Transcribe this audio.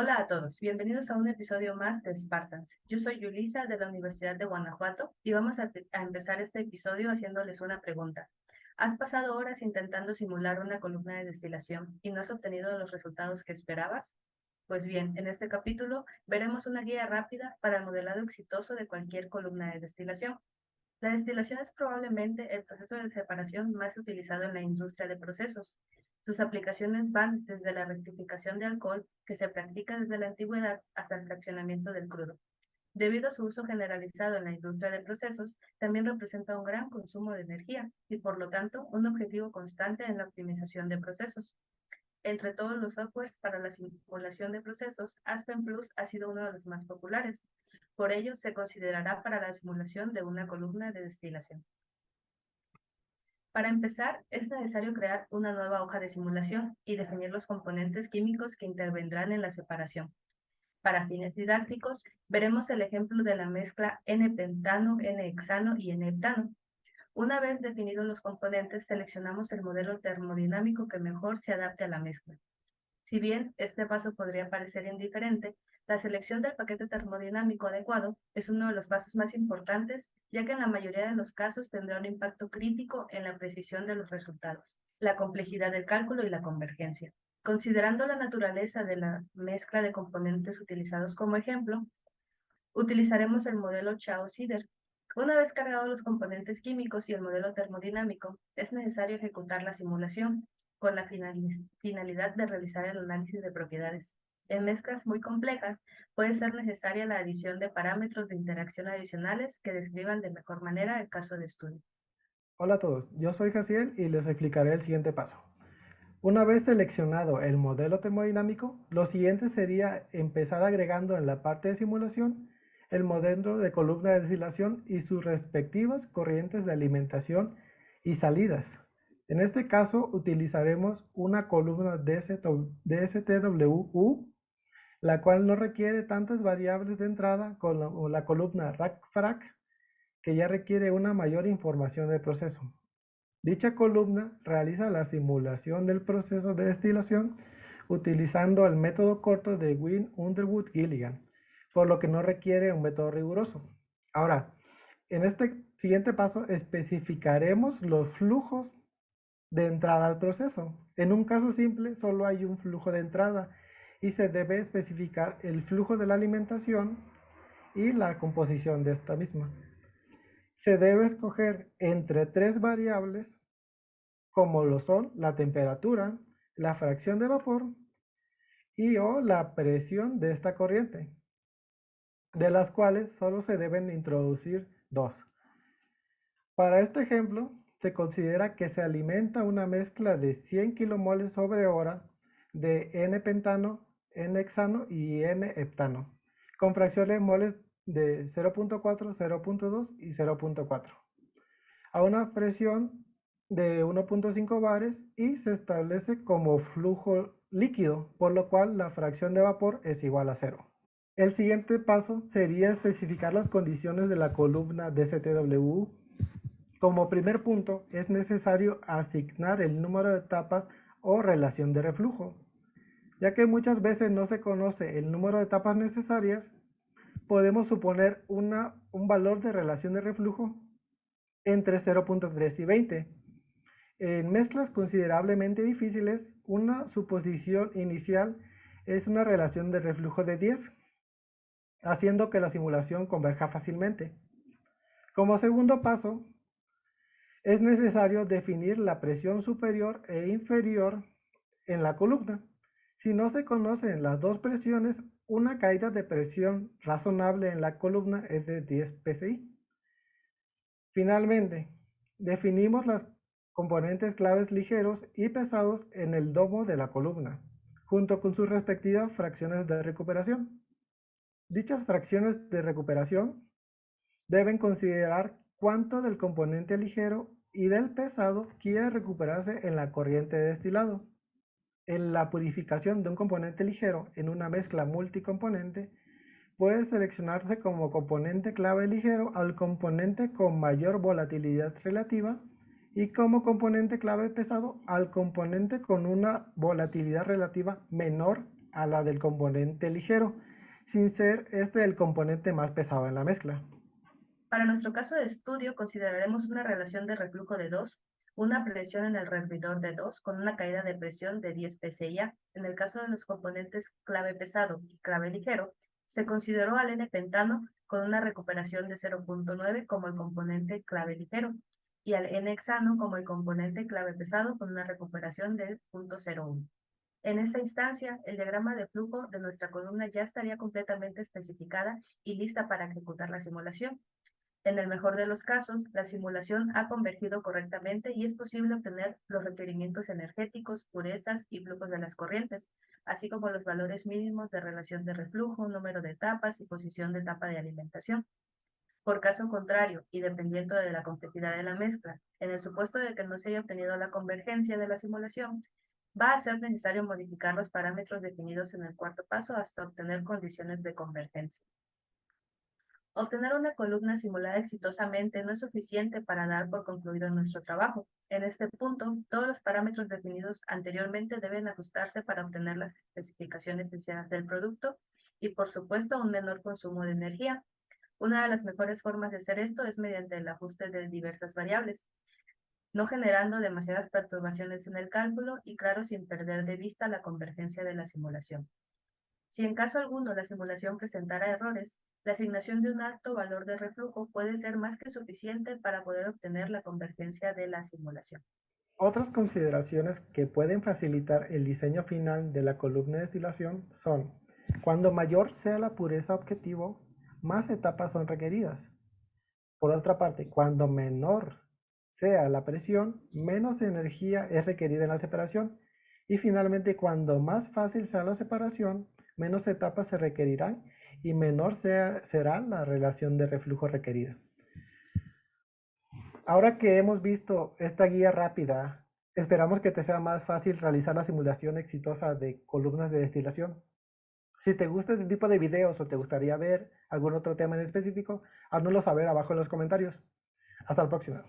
Hola a todos, bienvenidos a un episodio más de Spartans. Yo soy Yulisa de la Universidad de Guanajuato y vamos a empezar este episodio haciéndoles una pregunta. ¿Has pasado horas intentando simular una columna de destilación y no has obtenido los resultados que esperabas? Pues bien, en este capítulo veremos una guía rápida para el modelado exitoso de cualquier columna de destilación. La destilación es probablemente el proceso de separación más utilizado en la industria de procesos. Sus aplicaciones van desde la rectificación de alcohol, que se practica desde la antigüedad, hasta el fraccionamiento del crudo. Debido a su uso generalizado en la industria de procesos, también representa un gran consumo de energía y, por lo tanto, un objetivo constante en la optimización de procesos. Entre todos los softwares para la simulación de procesos, Aspen Plus ha sido uno de los más populares. Por ello, se considerará para la simulación de una columna de destilación. Para empezar, es necesario crear una nueva hoja de simulación y definir los componentes químicos que intervendrán en la separación. Para fines didácticos, veremos el ejemplo de la mezcla N-pentano, N-hexano y N-heptano. Una vez definidos los componentes, seleccionamos el modelo termodinámico que mejor se adapte a la mezcla. Si bien este paso podría parecer indiferente, la selección del paquete termodinámico adecuado es uno de los pasos más importantes, ya que en la mayoría de los casos tendrá un impacto crítico en la precisión de los resultados, la complejidad del cálculo y la convergencia. Considerando la naturaleza de la mezcla de componentes utilizados como ejemplo, utilizaremos el modelo Chao-Sider. Una vez cargados los componentes químicos y el modelo termodinámico, es necesario ejecutar la simulación con la finalidad de realizar el análisis de propiedades. En mezclas muy complejas, puede ser necesaria la adición de parámetros de interacción adicionales que describan de mejor manera el caso de estudio. Hola a todos, yo soy Jaciel y les explicaré el siguiente paso. Una vez seleccionado el modelo termodinámico, lo siguiente sería empezar agregando en la parte de simulación el modelo de columna de destilación y sus respectivas corrientes de alimentación y salidas. En este caso utilizaremos una columna DSTWU, la cual no requiere tantas variables de entrada como la columna RAC-FRAC, que ya requiere una mayor información del proceso. Dicha columna realiza la simulación del proceso de destilación utilizando el método corto de Wynne-Underwood-Gilligan, por lo que no requiere un método riguroso. Ahora, en este siguiente paso especificaremos los flujos de entrada al proceso. En un caso simple solo hay un flujo de entrada y se debe especificar el flujo de la alimentación y la composición de esta misma. Se debe escoger entre tres variables como lo son la temperatura, la fracción de vapor y o la presión de esta corriente, de las cuales solo se deben introducir dos. Para este ejemplo, se considera que se alimenta una mezcla de 100 kilomoles sobre hora de N-pentano, N-hexano y N-heptano, con fracciones de moles de 0.4, 0.2 y 0.4, a una presión de 1.5 bares y se establece como flujo líquido, por lo cual la fracción de vapor es igual a cero. El siguiente paso sería especificar las condiciones de la columna DSTWU. Como primer punto, es necesario asignar el número de etapas o relación de reflujo. Ya que muchas veces no se conoce el número de etapas necesarias, podemos suponer un valor de relación de reflujo entre 0.3 y 20. En mezclas considerablemente difíciles, una suposición inicial es una relación de reflujo de 10, haciendo que la simulación converja fácilmente. Como segundo paso, es necesario definir la presión superior e inferior en la columna. Si no se conocen las dos presiones, una caída de presión razonable en la columna es de 10 psi. Finalmente, definimos las componentes claves ligeros y pesados en el domo de la columna, junto con sus respectivas fracciones de recuperación. Dichas fracciones de recuperación deben considerar cuánto del componente ligero y del pesado quiere recuperarse en la corriente de destilado. En la purificación de un componente ligero en una mezcla multicomponente, puede seleccionarse como componente clave ligero al componente con mayor volatilidad relativa y como componente clave pesado al componente con una volatilidad relativa menor a la del componente ligero, sin ser este el componente más pesado en la mezcla. Para nuestro caso de estudio, consideraremos una relación de reflujo de 2, una presión en el hervidor de 2 con una caída de presión de 10 pSI. En el caso de los componentes clave pesado y clave ligero, se consideró al N-pentano con una recuperación de 0.9 como el componente clave ligero y al N-hexano como el componente clave pesado con una recuperación de 0.01. En esta instancia, el diagrama de flujo de nuestra columna ya estaría completamente especificada y lista para ejecutar la simulación. En el mejor de los casos, la simulación ha convergido correctamente y es posible obtener los requerimientos energéticos, purezas y flujos de las corrientes, así como los valores mínimos de relación de reflujo, número de etapas y posición de etapa de alimentación. Por caso contrario, y dependiendo de la complejidad de la mezcla, en el supuesto de que no se haya obtenido la convergencia de la simulación, va a ser necesario modificar los parámetros definidos en el cuarto paso hasta obtener condiciones de convergencia. Obtener una columna simulada exitosamente no es suficiente para dar por concluido nuestro trabajo. En este punto, todos los parámetros definidos anteriormente deben ajustarse para obtener las especificaciones deseadas del producto y, por supuesto, un menor consumo de energía. Una de las mejores formas de hacer esto es mediante el ajuste de diversas variables, no generando demasiadas perturbaciones en el cálculo y, claro, sin perder de vista la convergencia de la simulación. Si en caso alguno la simulación presentara errores, la asignación de un alto valor de reflujo puede ser más que suficiente para poder obtener la convergencia de la simulación. Otras consideraciones que pueden facilitar el diseño final de la columna de destilación son: cuando mayor sea la pureza objetivo, más etapas son requeridas. Por otra parte, cuando menor sea la presión, menos energía es requerida en la separación. Y finalmente, cuando más fácil sea la separación, menos etapas se requerirán y menor será la relación de reflujo requerida. Ahora que hemos visto esta guía rápida, esperamos que te sea más fácil realizar la simulación exitosa de columnas de destilación. Si te gusta este tipo de videos o te gustaría ver algún otro tema en específico, háznoslo saber abajo en los comentarios. Hasta la próxima.